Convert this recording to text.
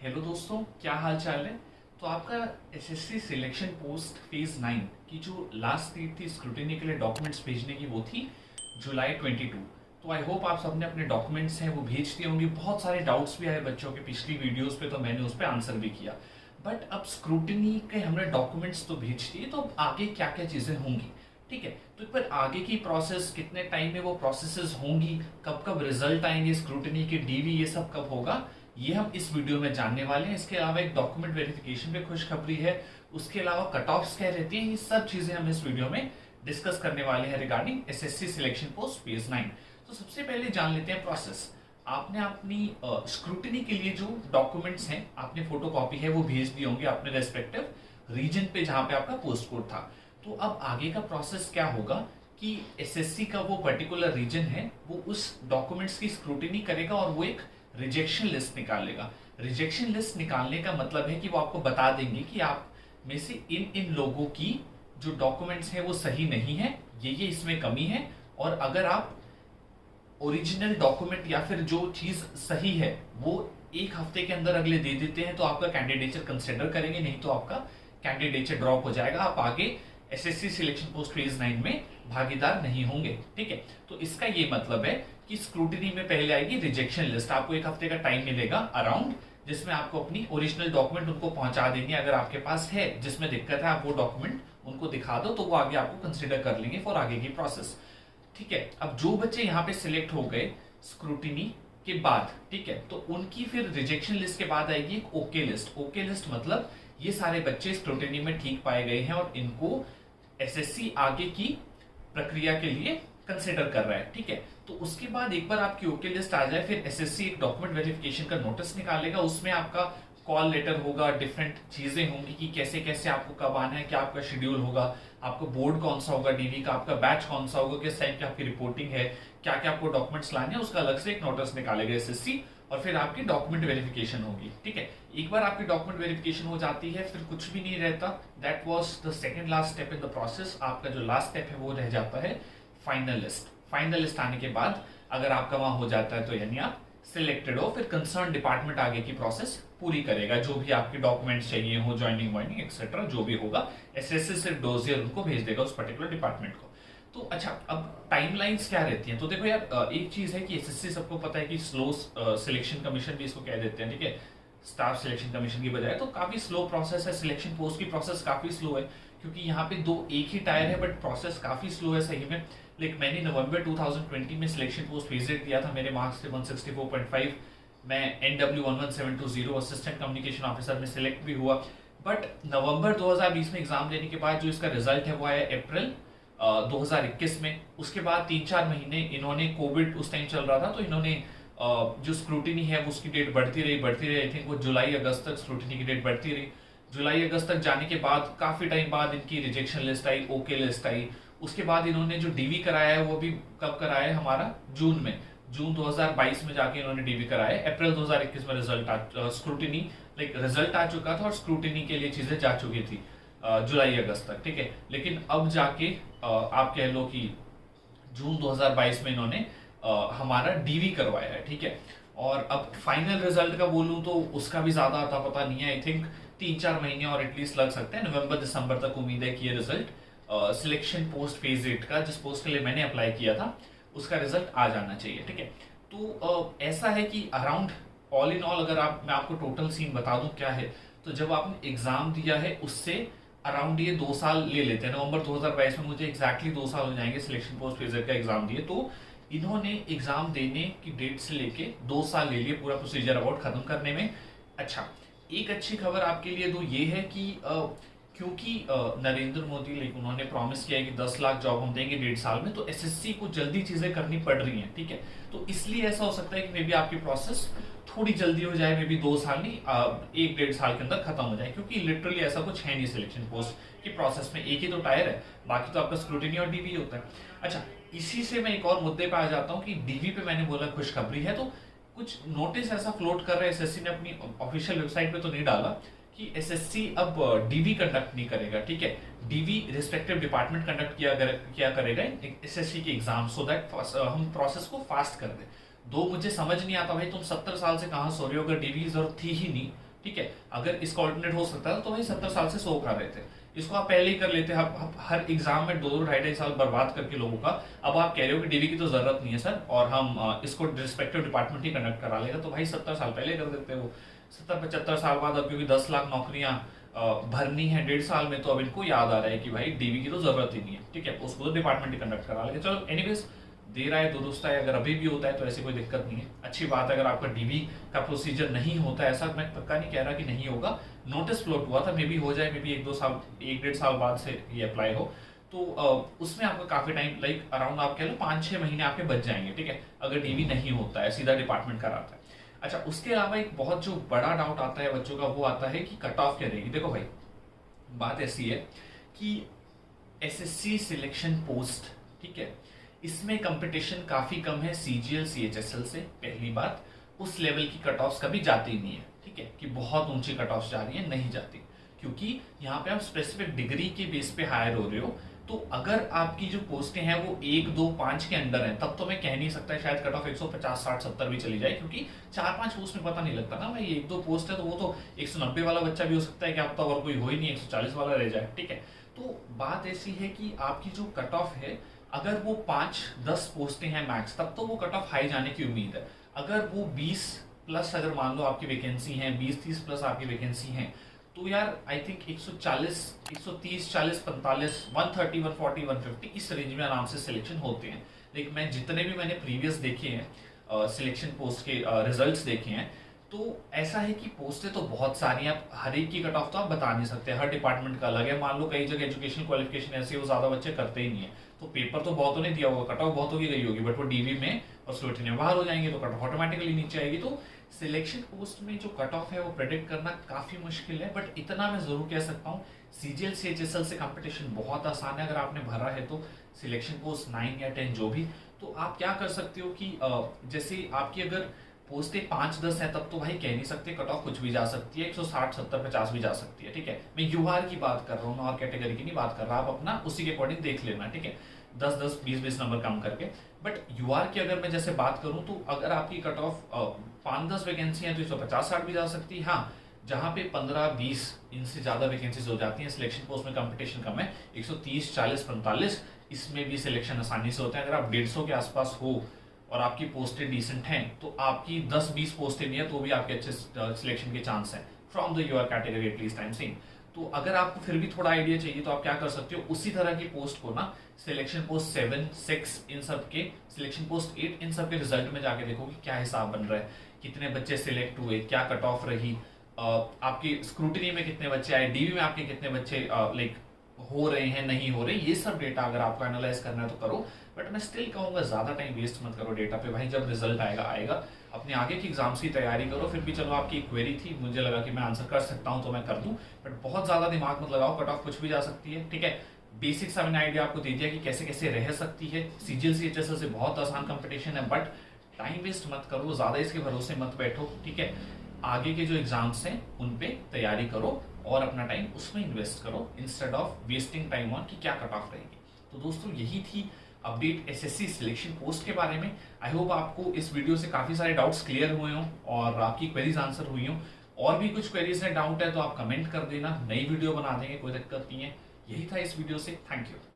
Hello दोस्तों, क्या हाल चाल है। तो आपका एसएससी सिलेक्शन पोस्ट फेज 9 की जो लास्ट डेट थी स्क्रूटिनी के लिए डॉक्यूमेंट्स भेजने की, वो थी जुलाई 22। तो आई होप आप सबने अपने डॉक्यूमेंट्स हैं वो भेज दिए होंगे। बहुत सारे डाउट्स भी आए बच्चों के पिछली वीडियोस पे, तो मैंने उस पर आंसर भी किया। बट अब स्क्रूटिनी के हमने डॉक्यूमेंट्स तो भेज दिए, तो अब आगे क्या क्या चीज़ें होंगी, ठीक है। तो एक बार आगे की प्रोसेस, कितने टाइम में वो प्रोसेसेस होंगी, कब कब रिजल्ट आएंगे स्क्रूटिनी के, डीवी, ये सब कब होगा, ये हम इस वीडियो में जानने वाले हैं। इसके अलावा एक डॉक्यूमेंट वेरिफिकेशन पे खुशखबरी है, उसके अलावा कट ऑफ्स क्या रहती हैं, ये सब चीजें हम इस वीडियो में डिस्कस करने वाले हैं regarding SSC selection post phase 9। तो सबसे पहले जान लेते हैं प्रोसेस। आपने अपनी स्क्रूटिनी के लिए जो डॉक्यूमेंट्स हैं, आपने फोटोकॉपी है वो भेज दिए होंगे अपने रेस्पेक्टिव रीजन पे जहां पे आपका पोस्ट कोड था। तो अब आगे का प्रोसेस क्या होगा कि एसएससी का वो पर्टिकुलर रीजन है वो उस डॉक्यूमेंट्स की स्क्रूटिनी करेगा और वो एक रिजेक्शन लिस्ट निकालेगा। रिजेक्शन लिस्ट निकालने का मतलब है कि वो आपको बता देंगे कि आप में से इन इन लोगों की जो डॉक्यूमेंट्स हैं वो सही नहीं है, ये इसमें कमी है, और अगर आप ओरिजिनल डॉक्यूमेंट या फिर जो चीज सही है वो एक हफ्ते के अंदर अगले दे देते हैं तो आपका कैंडिडेचर कंसिडर करेंगे, नहीं तो आपका कैंडिडेचर ड्रॉप हो जाएगा, आप आगे एसएससी सिलेक्शन पोस्ट फेज 9 में भागीदार नहीं होंगे, ठीक है। तो इसका ये मतलब है कि स्क्रूटिनी में पहले आएगी रिजेक्शन लिस्ट। आपको एक हफ्ते का टाइम मिलेगा अराउंड, जिसमें आपको अपनी ओरिजिनल डॉक्यूमेंट उनको पहुंचा देंगे। अगर आपके पास है जिसमें दिक्कत है, आप वो डॉक्यूमेंट उनको दिखा दो तो वो आगे आपको कंसिडर कर लेंगे फॉर आगे की प्रोसेस, ठीक है। अब जो बच्चे यहाँ पे सिलेक्ट हो गए स्क्रूटिनी के बाद, ठीक है, तो उनकी फिर रिजेक्शन लिस्ट के बाद आएगी एक ओके लिस्ट। ओके लिस्ट मतलब ये सारे बच्चे स्क्रूटिनी में ठीक पाए गए हैं और इनको एसएससी आगे की प्रक्रिया के लिए कंसिडर कर रहा है, ठीक है। तो उसके बाद एक बार आपकी ओके लिस्ट आ जाए, फिर एसएससी एक डॉक्यूमेंट वेरिफिकेशन का नोटिस निकालेगा। उसमें आपका कॉल लेटर होगा, डिफरेंट चीजें होंगी कि कैसे कैसे आपको कब आना है, क्या आपका शेड्यूल होगा, आपको बोर्ड कौन सा होगा डीवी का, आपका बैच कौन सा होगा, किस टाइम की आपकी रिपोर्टिंग है, क्या क्या आपको डॉक्यूमेंट्स लाने हैं, उसका अलग से एक नोटिस निकालेगा एसएससी। और फिर आपकी डॉक्यूमेंट वेरिफिकेशन होगी, ठीक है। एक बार आपकी डॉक्यूमेंट वेरिफिकेशन हो जाती है फिर कुछ भी नहीं रहता। That was the second last step in the process. आपका जो लास्ट स्टेप है वो रह जाता है फाइनल लिस्ट। फाइनल लिस्ट आने के बाद अगर आपका वहां हो जाता है तो यानी आप सिलेक्टेड हो, फिर कंसर्न डिपार्टमेंट आगे की प्रोसेस पूरी करेगा। जो भी आपके डॉक्यूमेंट्स चाहिए हो, ज्वाइनिंग वाइनिंग एक्सेट्रा जो भी होगा, एसएससी सिर्फ डोजियर उनको भेज देगा उस पर्टिकुलर डिपार्टमेंट को। तो अच्छा, अब टाइमलाइंस क्या रहती हैं। तो देखो यार, एक चीज है कि एसएससी सबको पता है कि स्लो सिलेक्शन कमीशन भी इसको कह देते हैं, ठीक है, स्टाफ सिलेक्शन कमीशन की बजाय। तो काफी स्लो प्रोसेस है, सिलेक्शन पोस्ट की प्रोसेस काफी स्लो है, क्योंकि यहाँ पे दो एक ही टायर है, बट प्रोसेस काफी स्लो है सही में। लाइक मैंने नवंबर 2020 में सिलेक्शन पोस्ट विजिट दिया था, मेरे मार्क्स थे 164.5, मैं NW11720 असिस्टेंट कम्युनिकेशन ऑफिसर में सिलेक्ट भी हुआ। बट नवंबर 2020 में एग्जाम देने के बाद जो इसका रिजल्ट है वो आया अप्रैल 2021 में। उसके बाद 3-4 महीने इन्होंने, कोविड उस टाइम चल रहा था, तो इन्होंने जो स्क्रूटिनी है उसकी डेट बढ़ती रही। आई थिंक वो जुलाई अगस्त तक स्क्रूटिनी की डेट बढ़ती रही। जुलाई अगस्त तक जाने के बाद काफी टाइम बाद इनकी रिजेक्शन लिस्ट आई, ओके लिस्ट आई। उसके बाद इन्होंने जो डीवी कराया है वो भी कब कराया है, हमारा जून में, जून 2022 में जाके इन्होंने डीवी कराया है। अप्रैल 2021 में रिजल्ट स्क्रूटिनी लाइक रिजल्ट आ चुका था और स्क्रूटिनी के लिए चीजें जा चुकी थी जुलाई अगस्त तक, ठीक है। लेकिन अब जाके आप कह लो कि जून 2022 में इन्होंने हमारा डीवी करवाया है, ठीक है। और अब फाइनल रिजल्ट का बोलूं तो उसका भी ज्यादा आता पता नहीं है। आई थिंक 3-4 महीने और एटलीस्ट लग सकते हैं, नवंबर दिसंबर तक उम्मीद है कि ये रिजल्ट सिलेक्शन पोस्ट फेज 8 का, जिस पोस्ट के लिए मैंने अप्लाई किया था, उसका रिजल्ट आ जाना चाहिए, ठीक है। तो ऐसा है कि अराउंड ऑल इन ऑल अगर मैं आपको टोटल सीन बता दूं क्या है, तो जब आपने एग्जाम दिया है उससे अराउंड ये 2 साल ले लेते हैं। नवंबर 2022 में मुझे एग्जैक्टली 2 साल हो जाएंगे सिलेक्शन पोस्ट फेज 8 का एग्जाम दिए। तो इन्होंने एग्जाम देने की डेट से लेके 2 साल ले लिए पूरा प्रोसीजर अबाउट खत्म करने में। अच्छा, एक अच्छी खबर आपके लिए तो ये है कि क्योंकि नरेंद्र मोदी लाइक उन्होंने प्रॉमिस किया है कि 10 लाख जॉब हम देंगे 1.5 साल में, तो एसएससी को जल्दी चीजें करनी पड़ रही हैं, ठीक है। तो इसलिए ऐसा हो सकता है कि मे बी आपकी प्रोसेस थोड़ी जल्दी हो जाए, मे बी 2 साल नहीं 1-1.5 साल के अंदर खत्म हो जाए, क्योंकि लिटरली ऐसा कुछ है नहीं सिलेक्शन पोस्ट की प्रोसेस में। एक ही तो टायर है, बाकी तो आपका स्क्रूटिनी और डीवी होता है। अच्छा, इसी से मैं एक और मुद्दे पे आ जाता हूँ कि डीवी पे मैंने बोला खुशखबरी है, तो कुछ नोटिस ऐसा फ्लोट कर रहा है एसएससी ने, अपनी ऑफिशियल वेबसाइट पे तो नहीं डाला कि एसएससी अब डीवी कंडक्ट नहीं करेगा, ठीक है। डीवी रिस्पेक्टिव डिपार्टमेंट कंडक्ट किया करेगा एसएससी के एग्जाम, सो दैट हम प्रोसेस को फास्ट कर दें। दो मुझे समझ नहीं आता भाई, तुम 70 साल से कहां सो रहे हो, अगर डीवी की जरूरत थी ही नहीं ठीक है, अगर इसका ऑल्टरनेट हो सकता था तो भाई 70 साल से 100 कर रहे थे, इसको आप पहले ही कर लेते। आप हर एग्जाम में 2-2 ढाई साल बर्बाद करके लोगों का, अब आप कह रहे हो कि डीवी की तो जरूरत नहीं है सर और हम इसको रिस्पेक्टिव डिपार्टमेंट ही कंडक्ट करा लेगा, तो भाई 70 साल पहले कर देते वो। 70-75 साल बाद अब क्योंकि 10 लाख नौकरियां भरनी है 1.5 साल में, तो अब इनको याद आ रहा है कि भाई डीवी की तो जरूरत ही नहीं है, ठीक है, उसको तो डिपार्टमेंट ही कंडक्ट करा लेगा। चलो एनीवेज, देर आए दुरुस्त आए, अगर अभी भी होता है तो ऐसी कोई दिक्कत नहीं है, अच्छी बात है। अगर आपका डीवी का प्रोसीजर नहीं होता, ऐसा मैं पक्का नहीं कह रहा कि नहीं होगा, नोटिस फ्लोट हुआ था, मे बी हो जाए, मे बी 1-2 साल 1-1.5 साल बाद से ये अप्लाई हो, तो उसमें आपका काफी टाइम, लाइक अराउंड आप कह लो 5-6 महीने आपके बच जाएंगे, ठीक है, अगर डीवी नहीं होता है, सीधा डिपार्टमेंट कराता है। अच्छा, उसके अलावा एक बहुत जो बड़ा डाउट आता है बच्चों का, वो आता है कि कट ऑफ क्या रहेगी। देखो भाई, बात ऐसी है कि एसएससी सिलेक्शन पोस्ट, ठीक है, इसमें कंपटीशन काफी कम है सीजीएल सीएचएसएल से। पहली बात, उस लेवल की कट ऑफ्स कभी जाती नहीं है, ठीक है, कि बहुत ऊंची कट ऑफ्स जा रही है, नहीं जाती, क्योंकि यहाँ पे आप स्पेसिफिक डिग्री के बेस पे हायर हो रहे हो। तो अगर आपकी जो पोस्टें हैं वो 1-2-5 के अंडर हैं, तब तो मैं कह नहीं सकता शायद कट ऑफ 150, 60, 70 भी चली जाए, क्योंकि 4-5 पोस्ट में पता नहीं लगता ना भाई, 1-2 पोस्ट है तो वो तो 190 वाला बच्चा भी हो सकता है, कि अब तो और कोई हो ही नहीं, 140 वाला रह जाए, ठीक है। तो बात ऐसी है कि आपकी जो कट ऑफ है, अगर वो 5-10 पोस्टें हैं मैक्स, तब तो वो कट ऑफ हाई जाने की उम्मीद है। अगर वो 20 प्लस, अगर मान लो आपकी वैकेंसी है 20-30 प्लस आपकी वैकेंसी है, तो यार आई थिंक 140, 130, 40, 45, 130, 140, 150 इस रेंज में आराम से सिलेक्शन होते हैं। लेकिन मैं जितने भी मैंने प्रीवियस देखे हैं सिलेक्शन पोस्ट के रिजल्ट्स देखे हैं, तो ऐसा है कि पोस्टें तो बहुत सारी हैं, आप हर एक की कट ऑफ तो आप बता नहीं सकते, हर डिपार्टमेंट का अलग है। मान लो कई जगह एजुकेशन क्वालिफिकेशन ऐसी है वो ज्यादा बच्चे करते ही नहीं है, तो पेपर तो बहुतों ने दिया होगा, कट ऑफ बहुतों की गई होगी, बट वो डीवी में और स्क्रूटिनी में बाहर हो जाएंगे, तो कट ऑफ ऑटोमेटिकली नीचे आएगी। तो सिलेक्शन पोस्ट में जो कट ऑफ है वो प्रेडिक्ट करना काफी मुश्किल है, बट इतना मैं जरूर कह सकता हूँ, सीजीएल सीएचएसएल से कंपटीशन बहुत आसान है। अगर आपने भरा है तो सिलेक्शन पोस्ट 9 या 10 जो भी, तो आप क्या कर सकते हो कि जैसे आपकी अगर पोस्टें 5-10 है, तब तो भाई कह नहीं सकते, कट ऑफ कुछ भी जा सकती है, 160, 70, 50 भी जा सकती है, ठीक है। मैं यूआर की बात कर रहा हूँ, मैं और कैटेगरी की नहीं बात कर रहा, आप अपना उसी के अकॉर्डिंग देख लेना, ठीक है, 10-10, 20-20 नंबर कम करके। बट यूआर की अगर मैं जैसे बात करूं, तो अगर आपकी कट ऑफ 5-10 वैकेंसी है तो 150-60 भी जा सकती है। हाँ, जहां पे 15-20 इनसे ज्यादा वैकेंसीज हो जाती हैं, सिलेक्शन पोस्ट में कंपटीशन कम है, 130, 40, 45 इसमें भी सिलेक्शन आसानी से होता है। अगर आप 150 के आसपास हो और आपकी पोस्टें डिसेंट हैं, तो आपकी 10-20 पोस्टें भी है तो भी आपके अच्छे सिलेक्शन के चांस हैं from the UR category, at least I am saying. तो अगर आपको फिर भी थोड़ा आइडिया चाहिए, तो आप क्या कर सकते हो, उसी तरह की पोस्ट को ना सिलेक्शन पोस्ट 7, 6 इन सब के, सिलेक्शन पोस्ट 8 इन सब के रिजल्ट में जाके देखो कि क्या हिसाब बन रहा है, कितने बच्चे सिलेक्ट हुए, क्या कट ऑफ रही, आपकी स्क्रूटनी में कितने बच्चे आए, डीवी में आपके कितने बच्चे लाइक हो रहे हैं, नहीं हो रहे, ये सब डेटा अगर आपको एनालाइज करना है तो करो। बट मैं स्टिल कहूंगा ज्यादा टाइम वेस्ट मत करो डेटा पे भाई, जब रिजल्ट आएगा आएगा, अपने आगे की एग्जाम्स की तैयारी करो। फिर भी चलो आपकी क्वेरी थी, मुझे लगा कि मैं आंसर कर सकता हूं तो मैं कर दूं, बट बहुत ज्यादा दिमाग मत लगाओ, कट ऑफ कुछ भी जा सकती है, ठीक है। बेसिक सा मैंने आइडिया आपको दे दिया कि कैसे कैसे रह सकती है, सीजीएल सीएचएसएल से बहुत आसान कंपटीशन है, बट टाइम वेस्ट मत करो, ज्यादा इसके भरोसे मत बैठो, ठीक है। आगे के जो एग्जाम्स हैं उन पे तैयारी करो और अपना टाइम उसमें इन्वेस्ट करो, instead of wasting time on कि क्या कट ऑफ रहेगी। तो दोस्तों, यही थी अपडेट एसएससी सिलेक्शन पोस्ट के बारे में। आई होप आपको इस वीडियो से काफी सारे डाउट्स क्लियर हुए हों और आपकी क्वेरीज आंसर हुई हों। और भी कुछ क्वेरीज है, डाउट है तो आप कमेंट कर देना, नई वीडियो बना देंगे, कोई दिक्कत नहीं है। यही था इस वीडियो से, थैंक यू।